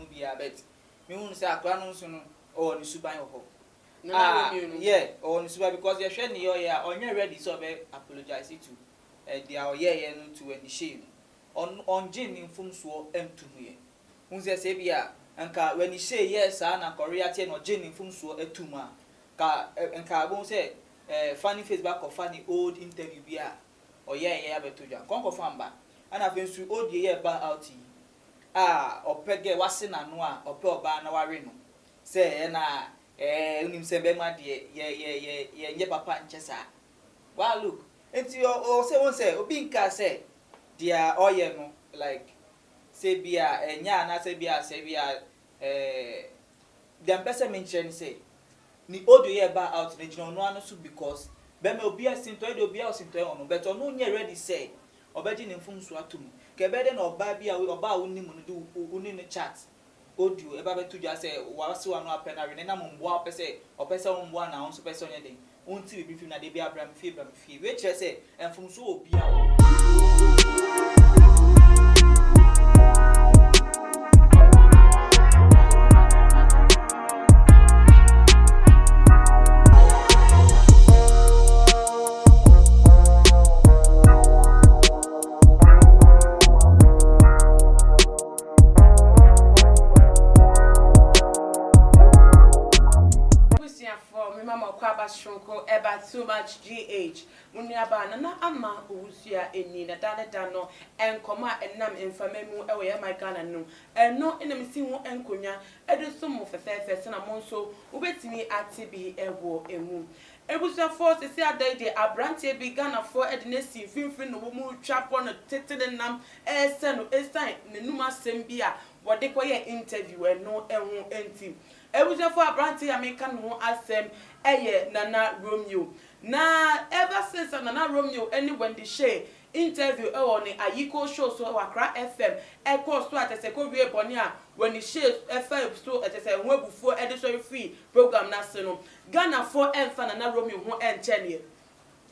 fu bia bet me hu say akra no so no o ni suban ho yeah o ni suban because you hwe ni yo ya onye ready so be apologize to dia oye no to any shame on gin ni mfumso emtumu ye hu say bia nka when you say yes na korea tie no gin ni mfumso etuma ka nka bon say funny Facebook or funny old interview bia oye abetoja konko famba ana fensu old ye ba out opege wase na no a ope oba na ware no say na unim se be ma de ye nye papa nchesa wa look enti o say won say obi nka say dia oye no like say bia enya na say bia dem person mention say ni old ye ba out na jino no anu so because be me obi asinto e de obi asinto e ono but ono nye ready say obeji ne mfumsu atum kebede na oba bia oba woni mu no de woni ne chat audio eba betu ja say wase wa no apena we na mombo apese opese mombo na onso pese onye den onti we brief na de bia abram fie we chere say mfumsu obi a Shonko eba too much GH muniaba na ama owusia eni na dano enkoma enam enfamemu ewe ya my Ghana no eno enam si hu enkonya eduso mo fefefe na mo nso ubetimi atibi ewo emu ebusia force si adai de abrantie bi Ghana for ednesi finfin no mu twapo no tetede nam ese no esan nenuma sembia wode koye interview eno ehu enti ebusia for abrantie ameka no asem eye Nana Romeo na ever since Nana Romeo any when the share interview on the Ayiko show so Accra FM echo so at a ko wie boni a when the share FM so at a web before edition free program national Ghana for Enfa Nana Romeo ho enchenie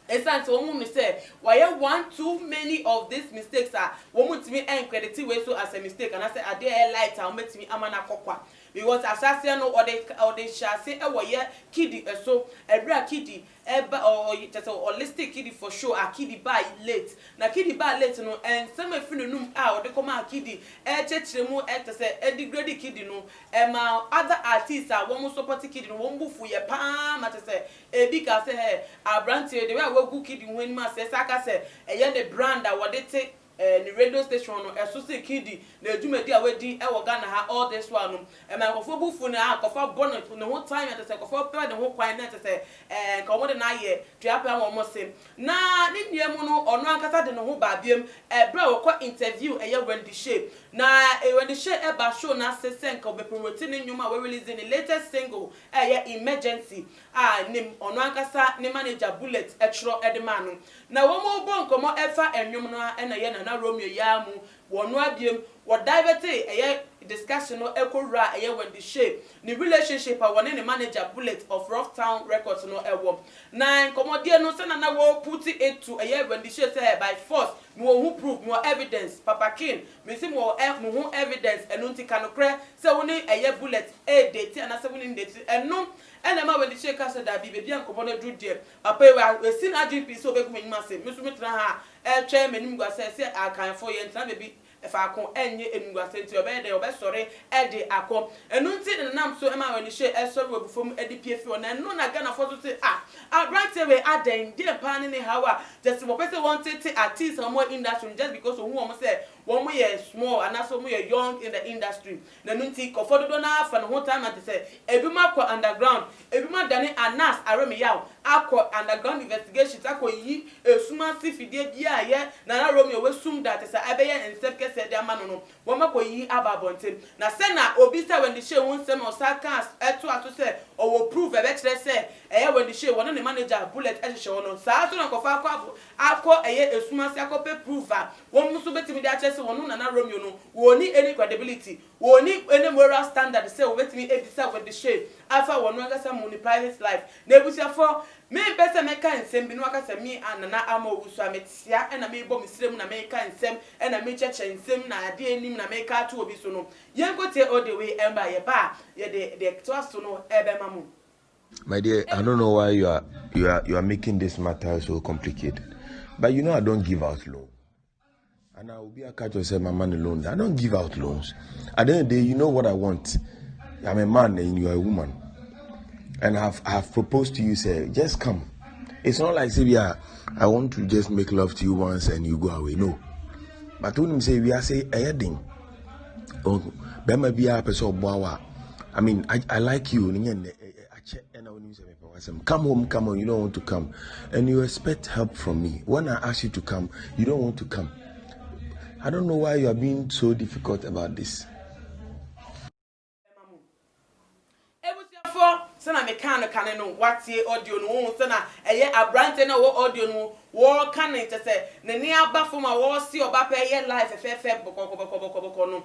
esan so woman say why one too many of these mistakes are woman to me and credit way so as a mistake and I say I dey light am met me amana kokwa because assassin no or they shall say e wo ye kidi so ebra kidi eba or just holistic kidi for sure a kidi buy late na kidi buy late no and some afinu num or they come a kidi e chechire mu e say e degrade kidi no e ma other artists are one support kidi no one bufu ye pa ma say e bi ka say hey abrantie the way we go kidi when ma say saka say e ye the brand that what they take the radio station no eso se kidi na adwumadi a wadi e wo Ghana ha all this one no e ma kofo bufu na akofo bonnet no ho time at say kofo pe de ho kwan na say ka wo de na ye tuapa wo mo se na ne nuamu no ono ankasa de no ho ba biem e bra wo kwa interview e ye Wendy Shay na Wendy Shay e ba show na se nka be promote ne nyuma we release the latest single e ye Emergency nim ono ankasa ne manager Bullet e chro edema no na wo mo bo nkomo efa enwom no e na ye na Romeo yamu wonu abiem wo diverte eye discussion no ekowura eye Wendy Shay ni relationship a woni ne manager Bullet of Rough Town Records no ewo na nkomodie no se na wo put it to eye Wendy Shay say by force me wo proof me evidence Papa King me say mo hu evidence enu ntika no kre se woni eye Bullet date ana se woni date enu ene ma Wendy Shay ka se da bi bia nkomo no dru die papa we sin agp so be kuma nyima se me so metra ha twa manim gwa se akanfo ye ntra be efa akon enye enugwa senti obede obesore ede akon enu nti nam so ema Wendy Shay esore webufom ede piefi ona enu na Ghana for so say abrantie we aden de pan ne hawa just mo pese wanted to artist or more industry just because who am say one mo ye small and also mo ye young in the industry na enu nti kofodo do na afa no ho time at say ebi ma kwa underground ebi ma dane anas areme yaw akọ underground investigations akọ yi esuma sifidie bia ye na Romeo we sum that say abeye ensep said their man no one makoyi ababontem na se na obi say Wendy Shay won sem osaka eto ato say o will prove e be kire say Wendy Shay won no manager Bullet ehye wono sa so na kofa akọ eye esuma si akọ pe prove won muso betimi de ache kyerɛ sɛ wɔn Nana Romeo no wɔni any credibility wɔni any moral standard sɛ wɔbɛtumi ebisa with the shame afa wɔn akasa mu ni private life na ebusuafo me pese me kan nsɛm bi no akasa me Nana ama owusu ametia na me bɔ me srem na me kan nsɛm na me kyekye nsɛm na ade anim na me ka to obi so no yenkote all the way emba ye ba ye de to no ebe mamu. My dear, I don't know why you are making this matter so complicated. But you know I don't give out loans. And I will be a catch yourself my money loan. I don't give out loans. At the end of the day, you know what I want. I'm a man and you are a woman. And I have proposed to you, say, just come. It's not like say I want to just make love to you once and you go away. No. But when him say we are say a heading. Oh, Bema be a person I mean, I like you. Come home, you don't want to come. And you expect help from me. When I ask you to come, you don't want to come. I don't know why you are being so difficult about this. Sana mekano no watie audio no sana eye abrante na wo audio no wo kan it say ne ne aba fom a wo si oba pe ye live fefe boko no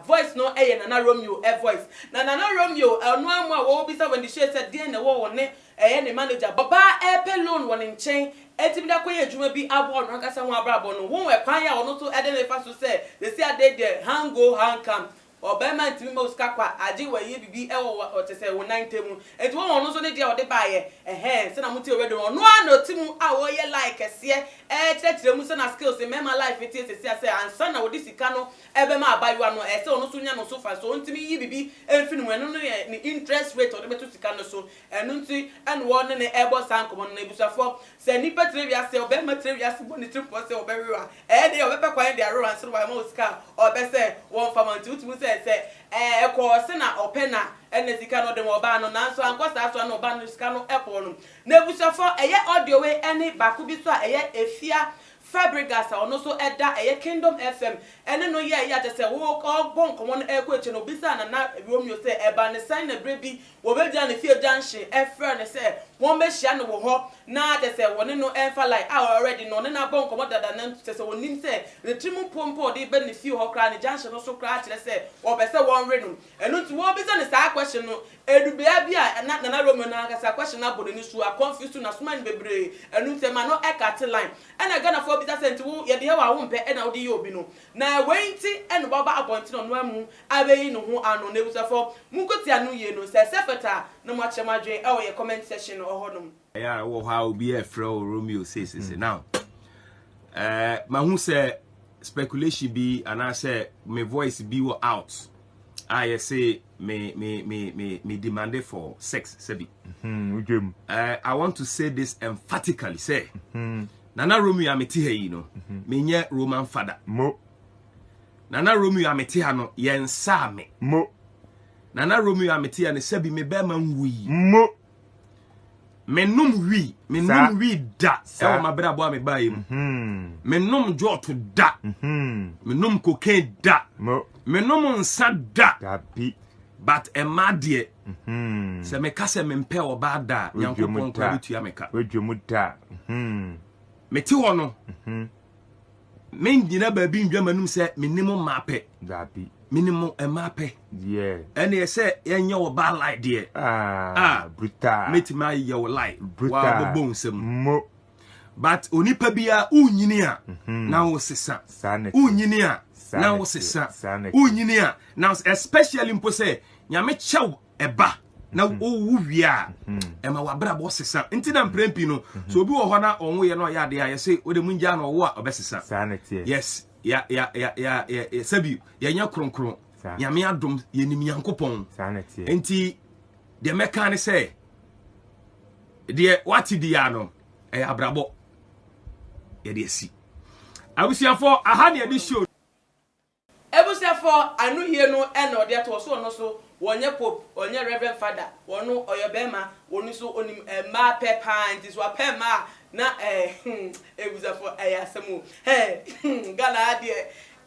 voice no eye Nana Romeo voice na Nana Romeo no amu a wo bisa when the share said dey na wo ne eye ne manager baba epe loan won nchen etimi da koye adwuma bi abo no akasa ho abrabo no wo e kwan ya ono to ede ne fa so say they see ade there hang go hang come Obama ntimi mo ska kwa agi waye bibi o te se wo 9 temu enti wo no so ne dia o de baaye se na muti owedo no ano timu a wo ye like se kyerɛkyerɛ mu se na skills in my life it is se ansa na wo di sika no ebe ma abayo ano se ono so nya no so fa so ntimi yi bibi emfi no eno no ni interest rate o de betu sika no so enu nti en wo ne ne ebo sankomo no ebusafo se nipa trevia se Obama trevia se bo ni trip se oberewa de obepe kwan de aro ansa wa ma sika obe se won famanti utimu se ko se na opena ene sika no de mo ba no nanso ankosa so no ba no sika no epo no na ebusafo audio we ene baku bi so a efia Fabregas ono so eda Kingdom FM ene no ye ya tese wo ko bon komo no eche no bisa Nana Romeo se eba ne sign na brebi wo be dia ne fie junction efre ne se won be hia no wo ho na tese woni no enfa like already no ne na bon komo dada na tese wonim se retrimu pompo de be ne fie ho kra ne junction no so kra kire se wo be se won re no enu ti wo bisa ne sa question no edubia bia Nana Romeo na aka sa question na bodo ni su a confused na so man bebre enu te ma no ekate line ena gana fo bisa sent wo ye de wa wo mpe ena wo de ye obi no na wenti eno baba abonti no amu abeyi no ho ano na ebusafo munkoti anu ye no se sefeta na mo ache madwen e wo ye comment section ohodom yeah wo ha obi e frɛ Romeo says now ma hu se speculation bi ana se my voice be out I say me demanded for sex sebi I want to say this emphatically say Nana Romeo ameti ha yi no me nye Roman father mo Nana Romeo ameti ha no yensa me mo Nana Romeo ameti ha ne sebi me be ma nwi mo me num wi da e wo mabra bo me ba yi me num joto da me num cocaine da mo me num nsa da but e madie se me kase me mpe oba da nyankopon kwa bitua meka wedwemu da meti ho no men gina ba bi ndwa manum se minimum mape dabi minimum e mape yeah ene se yenye wo ba like de brutal meti ma ye wo like wa bobon sem mo but onipa bia unyini a na wo sesa unyini a na wo sesa unyini a now especially mpo se nyame chew eba na wo wia e ma wabra bo sesa nti na mprempi no so obi wo ho na onwo ye no ya de ya se ode munja na wo a obesesa yes ya sabi ya nya kronkron nyame adom ye nim yankopon nti de meka ne se de wati di ya no e abrabo ye de si abusiafo aha ne de show ebusiafo anu hie no e na ode ato so no so wonye pope onye reverend father wonu oyobema wonu so onim ma pepa nti so apema na ebuzafo ayasemu gala ade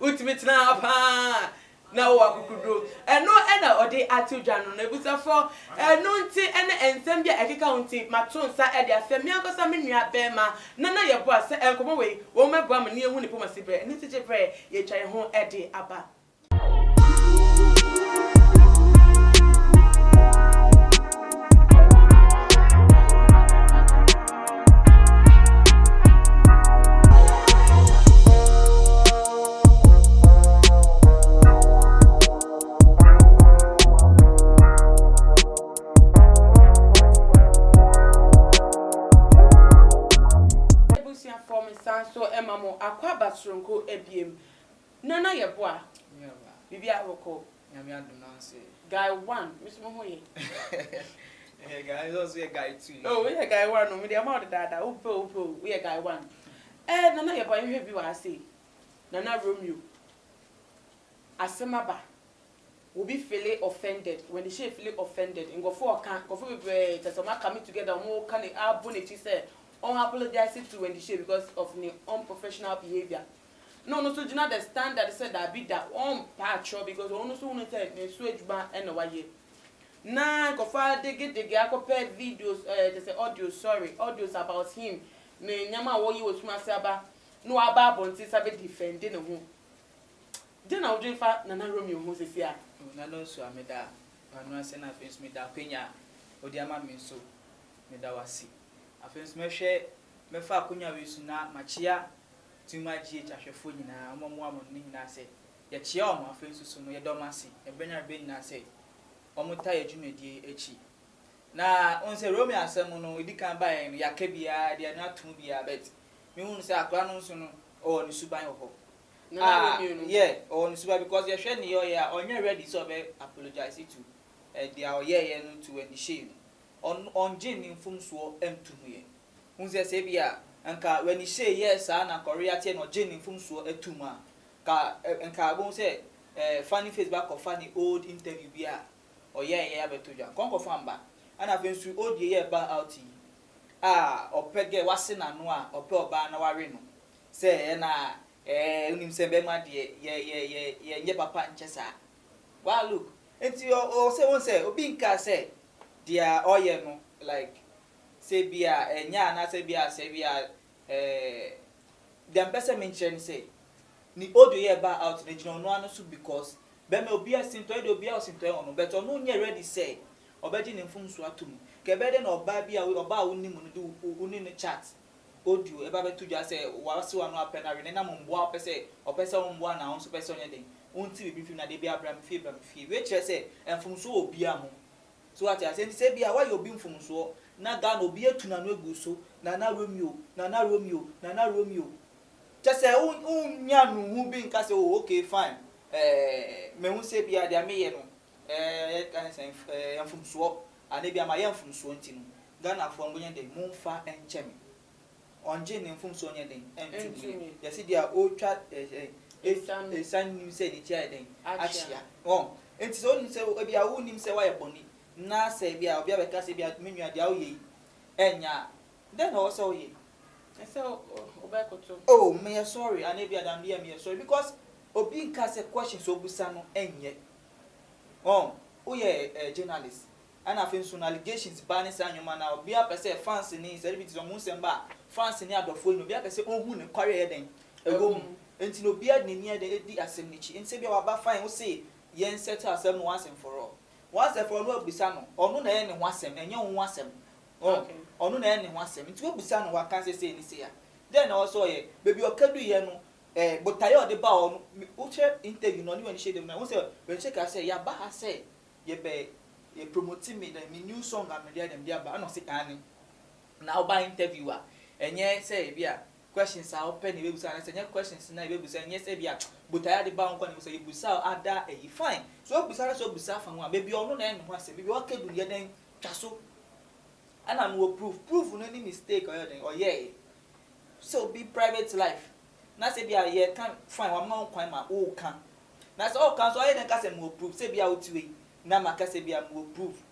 ultimate na pa na wo akukudro eno ena ode atudwa no na ebusafo eno nti ene ensem bia ekeka nti matonsa e de afem yankosa me nua bema na ye bo ase enkomo we wo mebo am ne ehu ne pomasi bre eni tije bre ye twa ye ho e de aba so emamo akwa basronko ebiem nana yeboa bibia woko nyame adom na se guy 1 mismo hoye guy also a guy 2 oh we guy 1 no me dey amount dada upo we guy 1 nana yeboa yehwe bi wa say nana Romeo asemaba will be feeling offended when the she feeling offended ngofo be tesoma coming together mo kan aboneti say on apologize to when the share because of the unprofessional behavior. No, so do not understand that said that be that on patch because on so want to switch back and away. Nah, go far they get videos, they say audios about him. Me nyama wo yi osuma saba no aba bonti sabe defending no ho. Then I would drink fa Nana Romeo ho se sia. Na no so ameda. Anu ase na face me da kwenya. Odi ama me so. Me da wasi. Afenso mehwe mefa akonya wesu na machia tumagie chahwefo nyina omomo amon nyina se ye chia omo afenso so no ye domase ebenya be nyina se omuta ye dwumedie echi na onse Romeo asem no edikan bae no yaka bia de na atum bia bet me hu se akra no so no o ni suban ho Na Romeo no yeah o ni suban because ye hwe ne yo ya onye ready so be apologize to dia oye no to any shame on gin infumso emtumye unze se bia anka when he say yes na korea tie no gin infumso etuma ka anka bon say funny face back of funny old interview bia oye abetodwa konko famba ana fensu old ye ba out opege wase na no a ope oba na ware no say na unim se be ma de ye nye papa nchesa wa look enti o say won say obi nka say dia oye no like say bia enya na say bia dem person mention say ni odo ye ba out na jino no anu so because be me obi asinto e de obi asinto e ono but ono nye ready say obeji ne mfumsu atum ke be de na oba bia oba woni mu no do uni ne chat audio e ba betu ja say wase wanu apena we na mbo apese opese mbo na onso pese onye den unti bi na de bia abram fie we chere say mfumsu obi aho so what I say bia why you be mfumso na ga no bi etu na no egu so Nana Romeo just say nya no hu bi nka say oh okay fine me hu say bia dia me ye no kan say mfumso ani bia ma ye mfumso nti no ga na fo mbonye de mumfa encheme onje ne mfumso nye den entu ya si dia o twa esan nim say di tia den achia enti so nim say bia wo nim say why boni na say bia obi abeka say bia menua dia oye enya then also oye so obekoto oh me sorry and bia dan bia me sorry because obi nka say questions obusa no enye oye journalist and afenso allegations ban say anyoma na obi apese fans ni celebrities o munsem ba fans ni adofo ni obi apese ohun ne kware ye den egom enti no bia ni ni edi asem ni chi enti bia wa ba fine wo say yen set asem no once and for all once and for all no obisa no onu na ye ne ho asem enye ho asem okay onu na ye ne ho asem enti obisa no wa kan say ni say ya then also ye baby okadu ye no botaye ode ba onu uche interview no ni when she dem na wo say when she ka say ya ba ha say ye be ye promoting me the new song am there dem dia ba no say ani na oba interviewer enye say bia questions are open e bebusa na say enye questions na e bebusa enye say bia botaye de ba onko na say bebusa ada fine so bebusa so bebusa fa ho baby onu na en ho say baby wakadu ye den twaso ana no proof no any mistake or den or yeah so be private life na say bia ye can fine wa ma kwan ma o kan na say o kan so ye den ka say mo proof say bia otiwe na maka say bia mo proof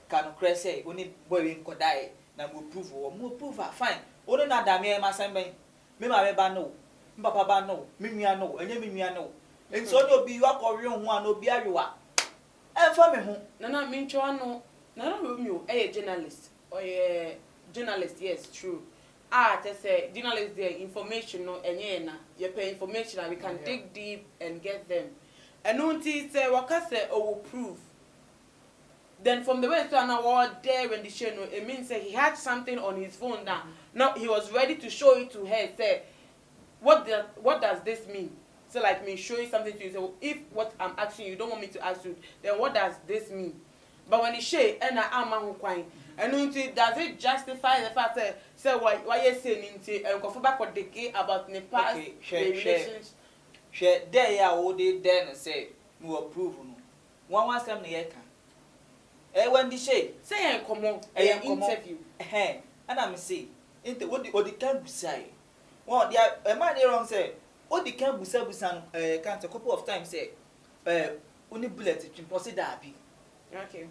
can crese oni boy we nkodai na mo proof fine oni na da me ma san ben me ma me ba no papa ba no me nua no enye me nua no and so no be you are Korean one no be ariwa and for me who Nana Mincho Nana Romeo a journalist or a journalist, yes, true. They say journalists their information no and you pay information and we can dig deep and get them. And until say wakase or prove. Then from the way to an award there when the show no, it means that he had something on his phone now. Now he was ready to show it to her. Say, what does this mean? So like me showing something to you. So if what I'm asking you don't want me to ask you, then what does this mean? But when he say and I'm who crying, and until does it justify the fact that say why you saying into and go back what they care about in the past relations? Share there ya all day then say no approve no. One them near can. When the say Come on, interview. And I'm say into what the can say. Well, yeah, a man here on say what the can busan can't a couple of times say only bullet in proceed that be. Okay.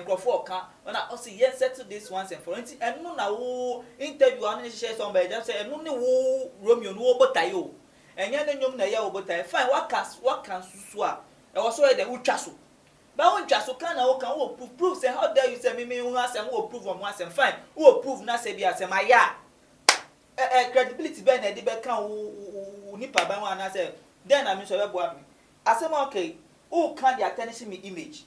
Crawford can when I also yes settle this once and for it and no now interview and share somebody just say no no Romeo no but tayo and yan nyom na ya obota fine what can susua e was so the utwaso ba won twaso kan na wo kan wo prove say how dare you say me who asem wo prove on asem fine wo prove na say bi asem aya credibility be na de be kan wo nipa ban wa na say then I mean so be boa me asem okay who can the attention me image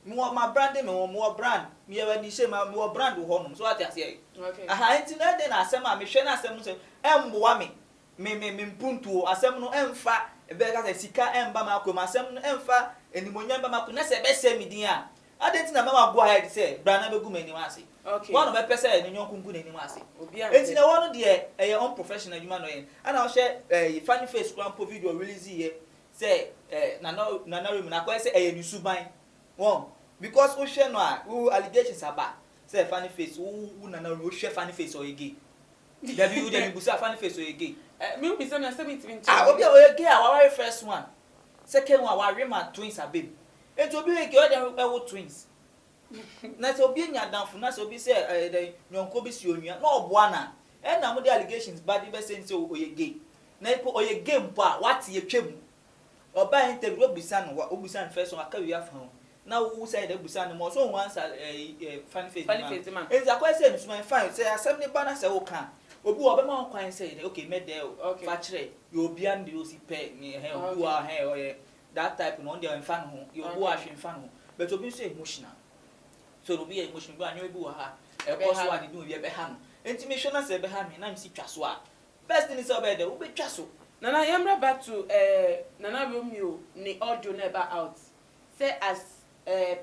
my branding me brand me e ni say my brand wo honum so ati ase Okay. aha enti na de na asem a me hwe na asem no say emboa me mpuntu asem no emfa ebe ka say sika emba ma akoma asem no emfa enimonyam ba ma ko na say be say midin a adenti na mama go ahead say brana be gu mani ase Okay. one of my person ni nyonku ngu nani ase Obi am. enti na one de e unprofessional human no yen ana o share funny face crampo video release here say na room na ko say ni suban one because o share no a allegations aba say funny face who na room o share funny face or again w dem busa funny face or again Me be say na 17. obi o again our first one second one our rema twins abem enti obi we get o twins na so obi nya danfo na so obi say the nyonko bi si onua na oboa na e na mo the allegations bad be say nse oyege na ipo oyege mpo a what ye twem oba interview obusa no obusa first one aka wi afa na wo say the busa no mo so one answer funny face man enti akwa say nsuman fine say asem ni ba na say wo kan obi obema on kwan say okay me there fa kire you obi and the osi pe ni he obi wa he oye that type no dey fan ho you obi wa hwe fan ho but obi say emotional so obi emotional go anyo obi wa ha e ko so ade do be ha no enti me hwe na say be ha me na me si twaso a first thing is about there obi twaso Nana yamra back to Nana Romeo ni audio never out say as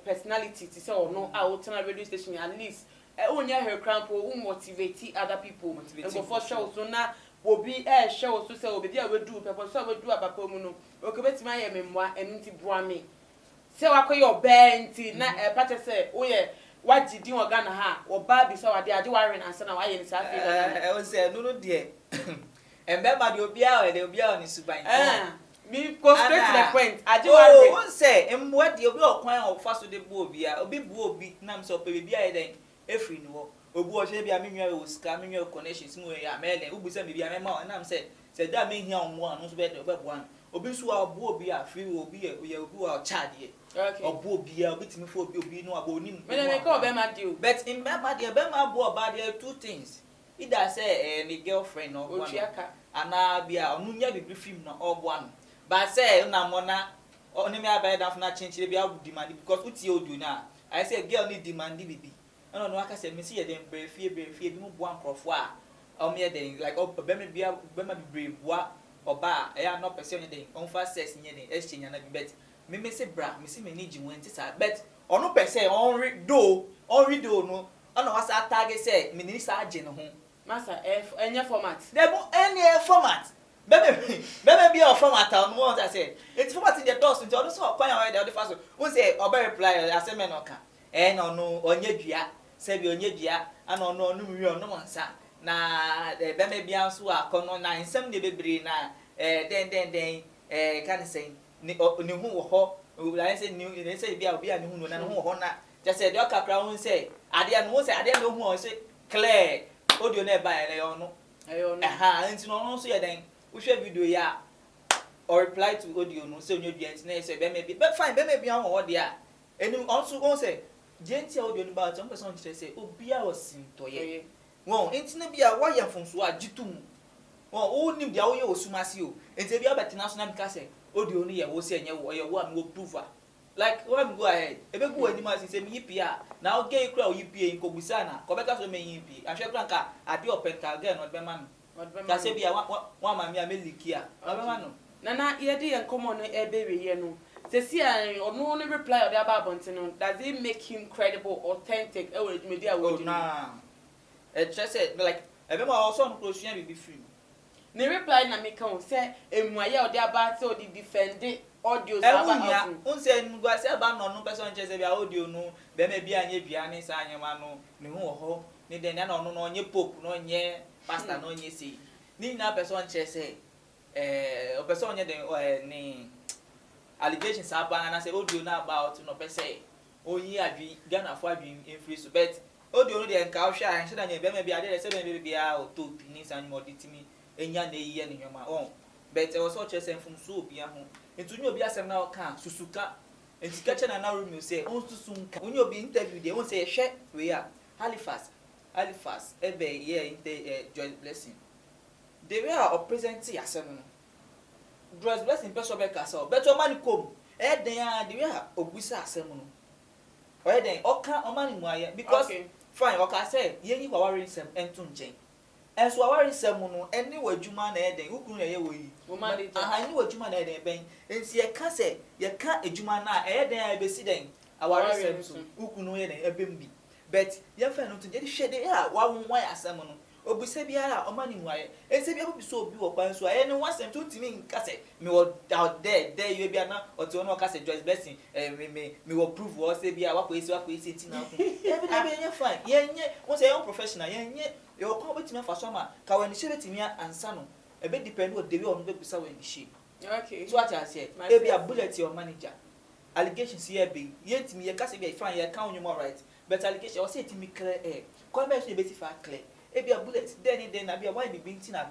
personality to say or no out on a radio station at least onya her cramp who motivate other people and go for show so na obi show so say obi dia we do people so we do abapa mu no okay betima ye memwa enti boa me say wakoyo benti na pate say oye wagidi Ghana ha oba bi so wade age ware na ansa na waye ni sa fe o say no de emba de obi a ni suban me go straight to the point age ware o say emwa de obi okwan o fa so de bu obi a obi bu obi na so pe bi a den efri no obu o se bia menwa o ska menwa connections mu ya mele ubu se me bia mema na am se da me hia omo anu so be de obebu an obi so abu obi a free obi e obu a charge okay obu obi a obi timi fo obi no abo onim me na call be ma deal but in be ma de be ma abu oba there two things either say ni girlfriend or one ana bia onu nya be film na obo an but say na mo na oni me abai da funa chinchire bia demand because utie odu na I say girl need demand bibi no aka say me see ye dem brefie bi mu boa nkrofo a o me den like be me bia be ma bibre boa oba e ya no person den on fa sex nye den exchange na bi bet me say bra me see me need you went sa bet ono person on read do no ono wasa tag say me ni sa age no ho master any format dem any format be be format on one that say it's format in the doors into ono so kwan ya the first one say oba reply asem me no ka no onye dua se bi onye dua ana ono nwi ono monsa na be me bia so akono na nsem de bebre na den kan say ni hu wo ho la say ni say bia obi a ni hu no na hu ho na just say de okakra hu say ade no say ade no hu o say clear audio na ba ele ono aha nti no so ye den wo hwe video ya or reply to audio no say onye dua ntina say be maybe but fine be maybe an wo dia enu also won say genti audio no ba so person kire say obi a osintoye won ntina bia wa ya fonso agitum won o nim dia wo ye osumasi o enti bia be national because say audio no ye wo say enye wo ye wo am go prove like when go ahead ebe go ani ma say me yipia na o ge kura o yipia nko busa na ko beka so me yipia ahwe kura nka ade openta again no be man ka say bia wa ma mi amelikia o be man no nana yede yen komo no ebe we no se si ono no reply of the ababonte no does it make him credible authentic e we djumedi a we na e just say like ebe ma also no close be free ne reply na me kan say emuaye of the abate o di defend audio saba on say ngwa say ba no person che say bia audio no be me bia anye bia ni sa anye ma no ne hu ho ni de na no no onye pope no onye pastor no onye say ni na person che say o person onye de ni allegations aba na say audio na about no person onyi adwi Ghana for adwi free so but audio no de nka hwa an se da nya be me bia de say be bia o to ni sa anye oditimi enya na eyi ne nwoma on but e was so che say fum so obi aho entu nyo obi asem na oka susuka enti ka che na room say on susunka onyo obi interview dey won say hwe we a Halifax ebe here Joyce Blessing they were present yasem no Joyce Blessing person be ka so but o man kom den a they were obusa asem no o den oka o man mu aye because fine oka say yenyi kwa worry sem entu nchen enso awari sem no eni wadwuma na eden ukunu na ye wo yi aha ni wadwuma na eden ben ensi ye ka se ye ka adwuma na eden a besi den awari sem so ukunu ye den ebembi but ye fa no to je hwede ya wa won ya asem no obusa biara o mani nwaye ense bia obi so obi wo kwan so aye ni wasem to timi nka se me wo out there you bia na o to no ka se Joyce Blessing me wo prove wo se bia wa ko esi ti na ko e bi ye fine ye nye won say young professional ye nye yo ko betimi fa so ma ka wani she betimi ansa no e be depend on the way on be bisa wani she okay so what I say e be a bullet your manager allegations here be ye timi ye ka se be fine ye ka onyo right but allegation o say timi clear ko be she be ti fa clear e be a bullet then na be why be binti na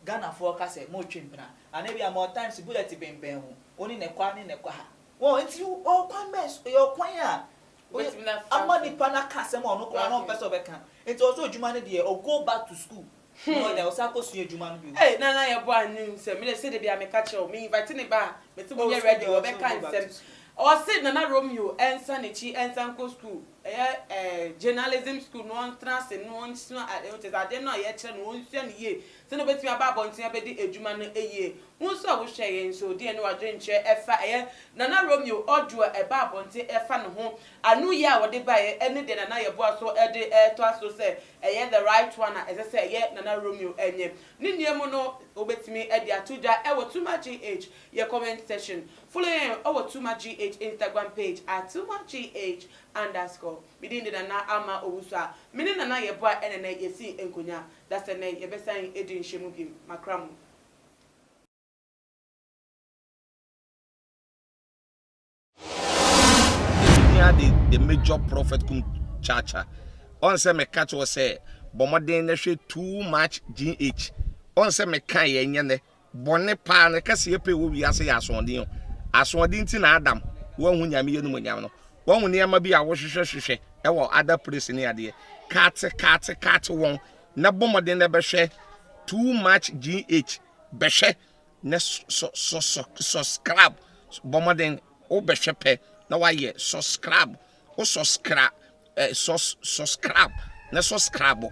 Ghana for ka se mo twempna and e be more times bullet ben ho oni ne kwa ha won enti o kwan mes yo kwan a amani pana ka se mo no kwa no person be kan enti o so adwuma ne de o go back to school no dey o sa ko su adwuma no bi nana ye bo anim se me say de bia me ka che o me invite ne ba me ti mo ye ready o be kan sem o say nana Romeo ensa ne chi ensa ko school journalism school no on trans no on so ade ade no ye kire no on so ne ye se no betimi aba bonten be di adwuma no eye won so wo hwe ye so de ne wadwe nche efa nana Romeo oduo eba bonten efa ne ho anu ye a wode ba ye ene de nana ye bo aso de to aso se the right one as say ye nana Romeo enye ni niemu no obetimi e de atudwa e wo Tuma GH ye comment section follow him o Tuma GH Instagram page at Tuma GH _ midin de nana ama owusa mini nana ye boa enena yesi enkonya that's na ye besan edin hwemu bi makram the major prophet kum chacha on say me catch was say bomoden na hwe too much GH on say me kan ye nyene bone pa na kase ye pe wo wi ase ya asonde nti na Adam wo hu nyame ye no nyam no wo hu ne ma bi a wo hwehwehwehwe e wo other place ne ade kat won na bomoden na be hwe too much GH be hwe na subscribe bomoden o be hwe pe na wa ye subscribe o subscribe subscribe na subscribe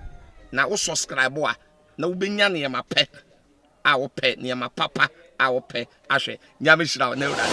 na o subscribe a na wo benya ne ma pe a wo pe ne ma papa a wo pe ahwe nyame hira na ura